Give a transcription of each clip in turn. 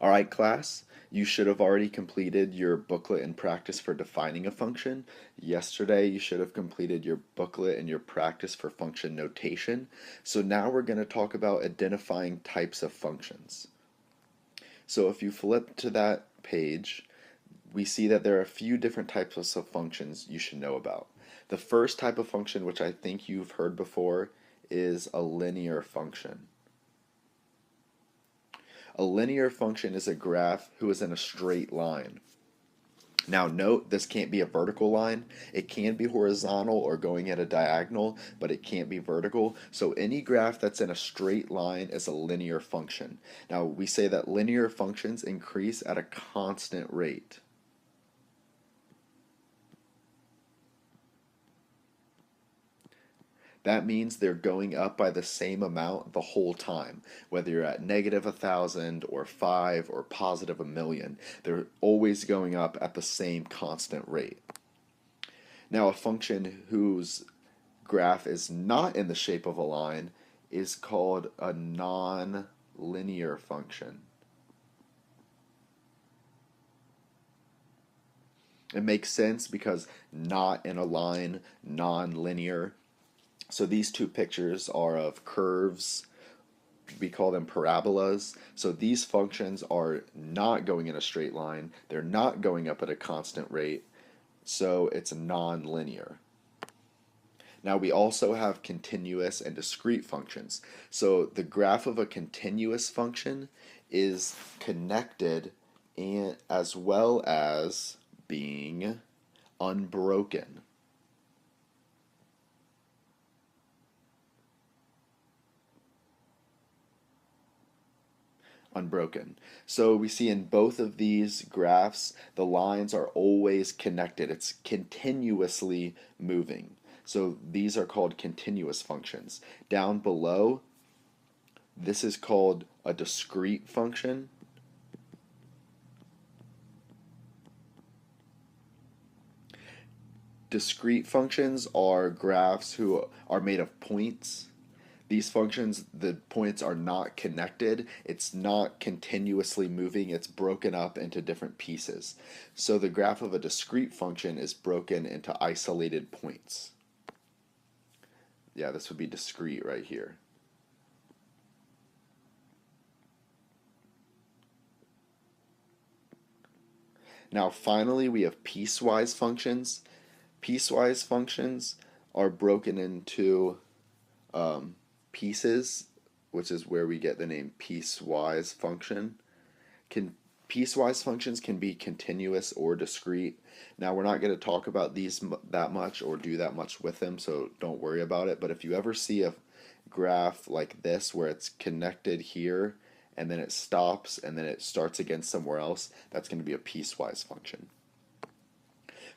All right, class, you should have already completed your booklet and practice for defining a function. Yesterday, you should have completed your booklet and your practice for function notation. So now we're going to talk about identifying types of functions. So if you flip to that page, we see that there are a few different types of functions you should know about. The first type of function, which I think you've heard before, is a linear function. A linear function is a graph who is in a straight line. Now note, this can't be a vertical line. It can be horizontal or going at a diagonal, but it can't be vertical. So any graph that's in a straight line is a linear function. Now we say that linear functions increase at a constant rate. That means they're going up by the same amount the whole time. Whether you're at negative 1,000 or 5 or positive 1,000,000, they're always going up at the same constant rate. Now, a function whose graph is not in the shape of a line is called a non-linear function. It makes sense because not in a line, non-linear. So these two pictures are of curves. We call them parabolas. So these functions are not going in a straight line. They're not going up at a constant rate. So it's non-linear. Now we also have continuous and discrete functions. So the graph of a continuous function is connected and as well as being unbroken. Unbroken. So we see in both of these graphs, the lines are always connected. It's continuously moving. So these are called continuous functions. Down below, this is called a discrete function. Discrete functions are graphs who are made of points. These functions, the points are not connected. It's not continuously moving. It's broken up into different pieces. So the graph of a discrete function is broken into isolated points. Yeah, this would be discrete right here. Now finally we have piecewise functions. Piecewise functions are broken into pieces, which is where we get the name piecewise function. Piecewise functions can be continuous or discrete. Now we're not going to talk about these that much or do that much with them, so don't worry about it. But if you ever see a graph like this where it's connected here and then it stops and then it starts again somewhere else, that's going to be a piecewise function.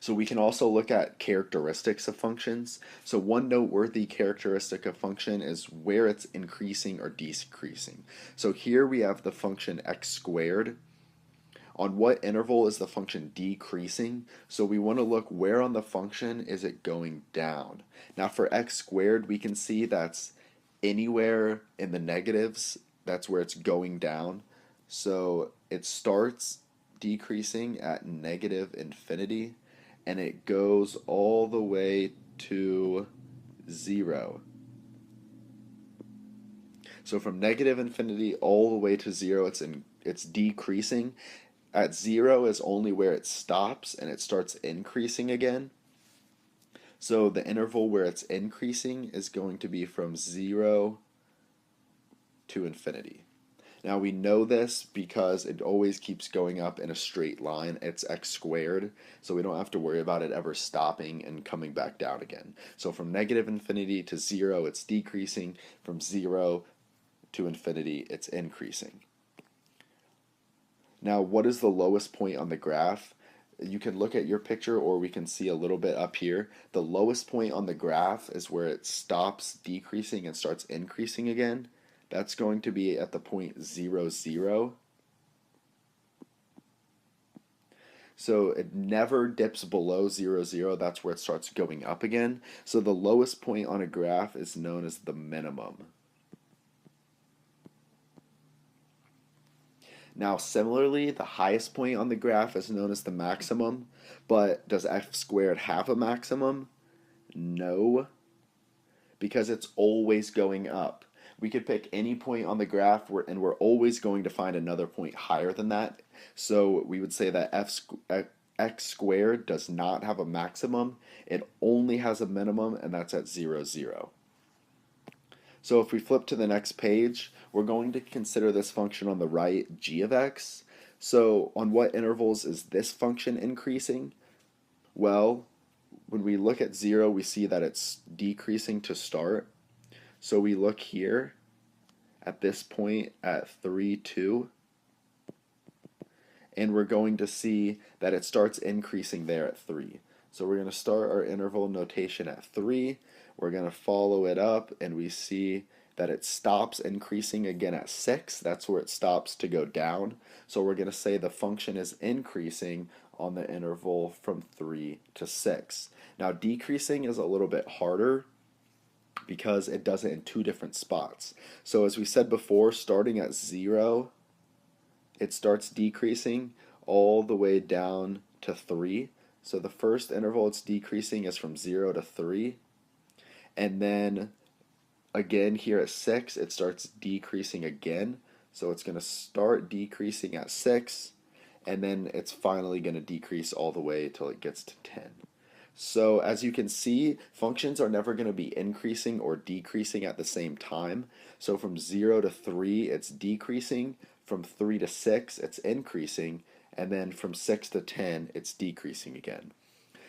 So we can also look at characteristics of functions. So one noteworthy characteristic of function is where it's increasing or decreasing. So here we have the function x squared. On what interval is the function decreasing? So we want to look where on the function is it going down. Now for x squared, we can see that's anywhere in the negatives. That's where it's going down. So it starts decreasing at negative infinity and it goes all the way to 0. So from negative infinity all the way to 0, it's decreasing. At 0 is only where it stops and it starts increasing again. So the interval where it's increasing is going to be from 0 to infinity. Now we know this because it always keeps going up in a straight line. It's x squared, so we don't have to worry about it ever stopping and coming back down again. So from negative infinity to 0, it's decreasing. From 0 to infinity, it's increasing. Now, what is the lowest point on the graph? You can look at your picture or we can see a little bit up here. The lowest point on the graph is where it stops decreasing and starts increasing again. That's going to be at the point 0, 0. So it never dips below 0, 0. That's where it starts going up again. So the lowest point on a graph is known as the minimum. Now, similarly, the highest point on the graph is known as the maximum, but does f squared have a maximum? No, because it's always going up. We could pick any point on the graph and we're always going to find another point higher than that. So we would say that x squared does not have a maximum. It only has a minimum, and that's at 0, 0. So if we flip to the next page, we're going to consider this function on the right, g of x. So on what intervals is this function increasing? Well, when we look at 0, we see that it's decreasing to start. So we look here at this point at 3, 2, and we're going to see that it starts increasing there at 3. So we're going to start our interval notation at 3. We're going to follow it up, and we see that it stops increasing again at 6. That's where it stops to go down. So we're going to say the function is increasing on the interval from 3 to 6. Now, decreasing is a little bit harder because it does it in two different spots. So as we said before, starting at 0, it starts decreasing all the way down to 3. So the first interval it's decreasing is from 0 to 3. And then again here at 6, it starts decreasing again. So it's going to start decreasing at 6, and then it's finally going to decrease all the way till it gets to 10. So as you can see, functions are never going to be increasing or decreasing at the same time. So from 0 to 3, it's decreasing. From 3 to 6, it's increasing. And then from 6 to 10, it's decreasing again.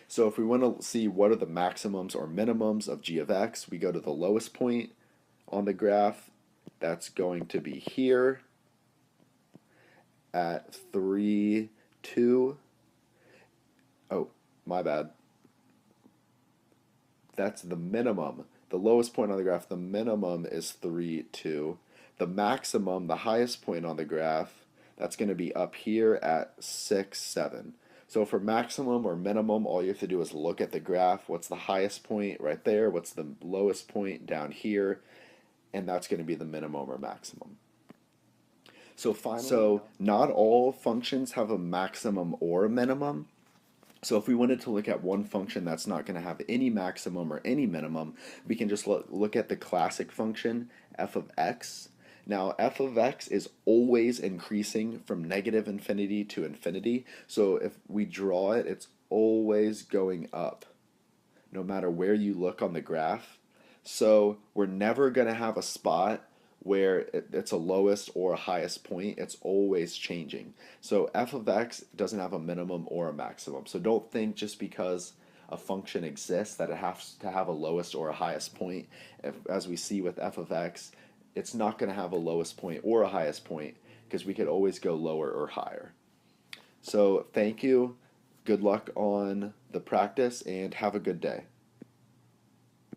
So if we want to see what are the maximums or minimums of g of x, we go to the lowest point on the graph. That's going to be here at 3, 2. Oh, my bad. That's the minimum. The lowest point on the graph, the minimum is 3, 2. The maximum, the highest point on the graph, that's going to be up here at 6, 7. So for maximum or minimum, all you have to do is look at the graph. What's the highest point right there? What's the lowest point down here? And that's going to be the minimum or maximum. So finally, not all functions have a maximum or a minimum. So if we wanted to look at one function that's not going to have any maximum or any minimum, we can just look at the classic function f of x. Now f of x is always increasing from negative infinity to infinity. So if we draw it, it's always going up, no matter where you look on the graph. So we're never going to have a spot where it's a lowest or a highest point. It's always changing. So f of x doesn't have a minimum or a maximum. So don't think just because a function exists that it has to have a lowest or a highest point. As we see with f of x, it's not going to have a lowest point or a highest point because we could always go lower or higher. So thank you. Good luck on the practice and have a good day.